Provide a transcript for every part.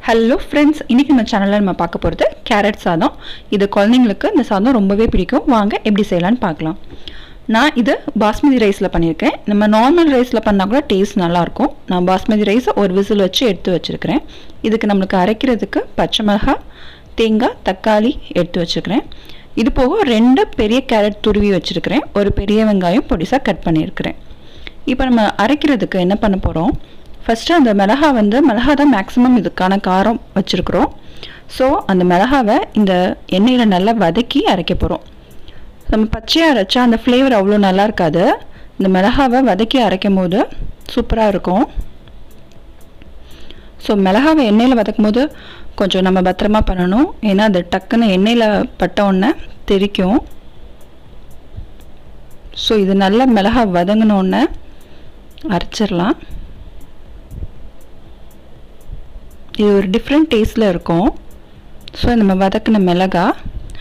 Hello friends, இன்றைக்கி நம்ம சேனலில் நம்ம பார்க்க போகிறது கேரட் சாதம். இது குழந்தைங்களுக்கு இந்த சாதம் ரொம்பவே பிடிக்கும். வாங்க எப்படி செய்யலான்னு பார்க்கலாம். நான் இது பாஸ்மதி ரைஸில் பண்ணியிருக்கேன். நம்ம நார்மல் ரைஸில் பண்ணால் கூட டேஸ்ட் நல்லாயிருக்கும். நான் பாஸ்மதி ரைஸை ஒரு விசில் வச்சு எடுத்து வச்சுருக்கிறேன். இதுக்கு நம்மளுக்கு அரைக்கிறதுக்கு பச்சை மிளகாய், தேங்காய், தக்காளி எடுத்து வச்சுக்கிறேன். இது போக 2 பெரிய கேரட் துருவி வச்சுருக்கிறேன். ஒரு பெரிய வெங்காயம் பொடிசாக கட் பண்ணியிருக்கிறேன். இப்போ நம்ம அரைக்கிறதுக்கு என்ன பண்ண போகிறோம், ஃபஸ்ட்டு அந்த மிளகா தான் மேக்ஸிமம் இதுக்கான காரம் வச்சுருக்குறோம். ஸோ அந்த மிளகாவை இந்த எண்ணெயில் நல்லா வதக்கி அரைக்க போகிறோம். நம்ம பச்சையாக அரைச்சா அந்த ஃப்ளேவர் அவ்வளோ நல்லா இருக்காது. இந்த மிளகாவை வதக்கி அரைக்கும் போது சூப்பராக இருக்கும். ஸோ மிளகாவை எண்ணெயில் வதக்கும் போது கொஞ்சம் நம்ம பத்திரமா பண்ணணும். ஏன்னா அது டக்குன்னு எண்ணெயில் பட்ட உடனே தெரிக்கும். ஸோ இது நல்லா மிளகா வதங்கினோடனே அரைச்சிடலாம். இது ஒரு டிஃப்ரெண்ட் டேஸ்ட்டில் இருக்கும். ஸோ நம்ம வதக்கின மிளகா,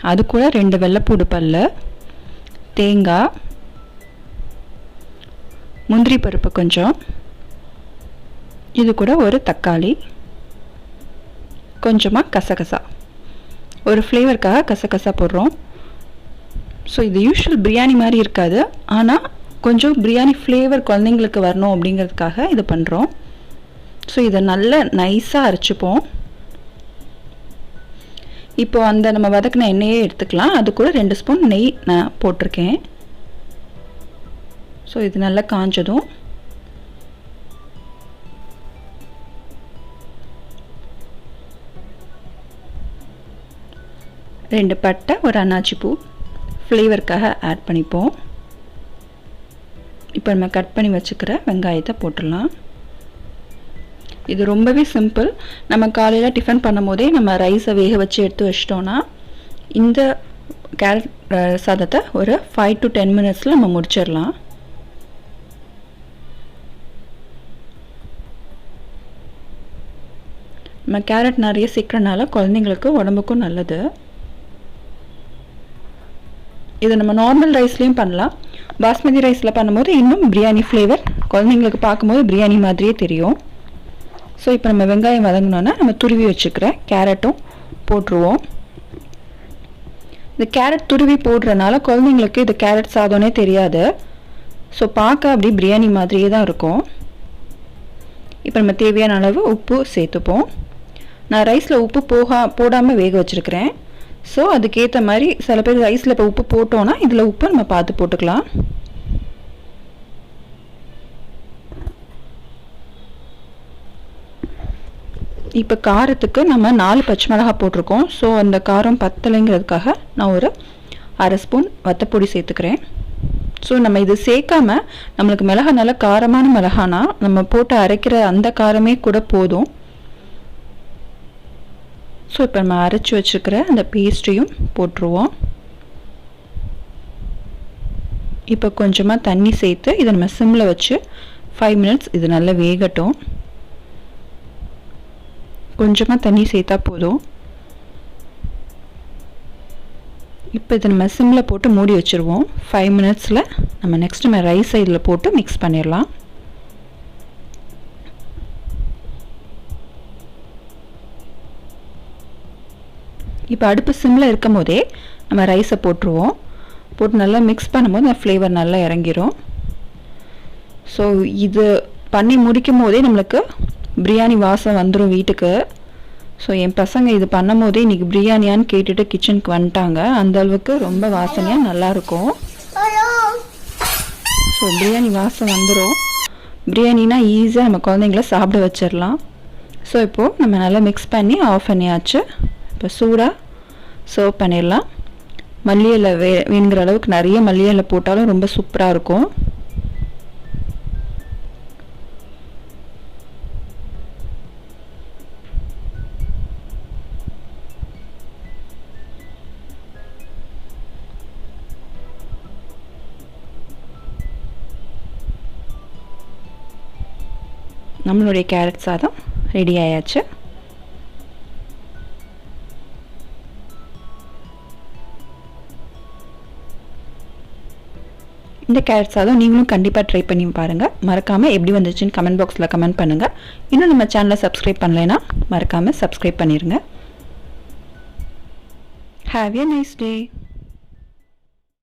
அது கூட 2 வெள்ளைப்பூடு பல், தேங்காய், முந்திரி பருப்பு கொஞ்சம், இது கூட ஒரு தக்காளி, கொஞ்சமாக கசகசா, ஒரு ஃப்ளேவருக்காக கசகசா போடுறோம். ஸோ இது யூஷுவல் பிரியாணி மாதிரி இருக்காது, ஆனால் கொஞ்சம் பிரியாணி ஃப்ளேவர் குழந்தைங்களுக்கு வரணும் அப்படிங்கிறதுக்காக இது பண்ணுறோம். ஸோ இதை நல்லா நைஸாக அரைச்சிப்போம். இப்போ அந்த நம்ம வதக்கின எண்ணெயே எடுத்துக்கலாம். அது கூட 2 ஸ்பூன் நெய் நான் போட்டிருக்கேன். ஸோ இது நல்லா காஞ்சதும் ரெண்டு பட்டை, ஒரு அன்னாச்சி பூ ஃப்ளேவருக்காக ஆட் பண்ணிப்போம். இப்போ நம்ம கட் பண்ணி வச்சுக்கிற வெங்காயத்தை போட்டுடலாம். இது ரொம்பவே சிம்பிள். நம்ம காலையில் டிஃபன் பண்ணும் போதே நம்ம ரைஸை வேக வச்சு எடுத்து வச்சிட்டோன்னா இந்த கேரட் சாதத்தை ஒரு 5 to 10 மினிட்ஸில் நம்ம முடிச்சிடலாம். நம்ம கேரட் நிறைய சேர்க்கறனால குழந்தைங்களுக்கு உடம்புக்கும் நல்லது. இதை நம்ம நார்மல் ரைஸ்லேயும் பண்ணலாம். பாஸ்மதி ரைஸில் பண்ணும்போது இன்னும் பிரியாணி ஃப்ளேவர் குழந்தைங்களுக்கு பார்க்கும்போது பிரியாணி மாதிரியே தெரியும். ஸோ இப்போ நம்ம வெங்காயம் வதங்கினோன்னா நம்ம துருவி வச்சுக்கிற கேரட்டும் போட்டுருவோம். இந்த கேரட் துருவி போடுறதுனால குழந்தைங்களுக்கு இது கேரட் சாதம்னே தெரியாது. ஸோ பார்க்க அப்படி பிரியாணி மாதிரியே தான் இருக்கும். இப்போ நம்ம தேவையான அளவு உப்பு சேர்த்துப்போம். நான் ரைஸில் உப்பு போடாமல் வேக வச்சுருக்கிறேன். ஸோ அதுக்கேற்ற மாதிரி சில பேர் ரைஸில் இப்போ உப்பு போட்டோன்னா இதில் உப்பு நம்ம பார்த்து போட்டுக்கலாம். இப்போ காரத்துக்கு நம்ம 4 பச்சை மிளகாய் போட்டிருக்கோம். ஸோ அந்த காரம் பத்தலைங்கிறதுக்காக நான் ஒரு அரை ஸ்பூன் வத்தப்பொடி சேர்த்துக்கிறேன். ஸோ நம்ம இது சேர்க்காம நம்மளுக்கு மிளகா நல்லா காரமான மிளகானா நம்ம போட்டு அரைக்கிற அந்த காரமே கூட போதும். ஸோ இப்போ நம்ம அரைச்சி வச்சுக்கிற அந்த பேஸ்ட்டையும் போட்டுருவோம். இப்போ கொஞ்சமாக தண்ணி சேர்த்து இதை நம்ம சிம்மில் வச்சு 5 மினிட்ஸ் இது நல்லா வேகட்டும். கொஞ்சமாக தண்ணி சேர்த்தா போதும். இப்போ இதை நம்ம சிம்மில் போட்டு மூடி வச்சுருவோம். 5 மினிட்ஸில் நம்ம ரைஸை இதில் போட்டு மிக்ஸ் பண்ணிடலாம். இப்போ அடுப்பு சிம்மில் இருக்கும் போதே நம்ம ரைஸை போட்டுருவோம். போட்டு நல்லா மிக்ஸ் பண்ணும்போது அந்த ஃப்ளேவர் நல்லா இறங்கிரும். ஸோ இது பண்ணி முடிக்கும் போதே நம்மளுக்கு பிரியாணி வாசம் வந்துடும் வீட்டுக்கு. ஸோ என் பசங்க இது பண்ணும் போதே இன்றைக்கி பிரியாணியான்னு கேட்டுட்டு கிச்சனுக்கு வந்துட்டாங்க. அந்த அளவுக்கு ரொம்ப வாசனையாக நல்லாயிருக்கும். ஸோ பிரியாணி வாசம் வந்துடும். பிரியாணினா ஈஸியாக நம்ம குழந்தைங்கள சாப்பிட வச்சிடலாம். ஸோ இப்போது நம்ம நல்லா மிக்ஸ் பண்ணி ஆஃப் பண்ணியாச்சு. இப்போ சூடாக சர்வ் பண்ணிடலாம். மல்லி இலை வேணுங்கிற அளவுக்கு நிறைய மல்லி இலை போட்டாலும் ரொம்ப சூப்பராக இருக்கும். நம்மளுடைய கேரட் சாதம் ரெடி ஆயாச்சு. இந்த கேரட் சாதம் நீங்களும் கண்டிப்பாக ட்ரை பண்ணி பாருங்கள். மறக்காமல் எப்படி வந்துச்சுன்னு கமெண்ட் பாக்ஸில் கமெண்ட் பண்ணுங்கள். இன்னும் நம்ம சேனலை சப்ஸ்கிரைப் பண்ணலைன்னா மறக்காமல் சப்ஸ்கிரைப் பண்ணிடுங்க. Have a nice day.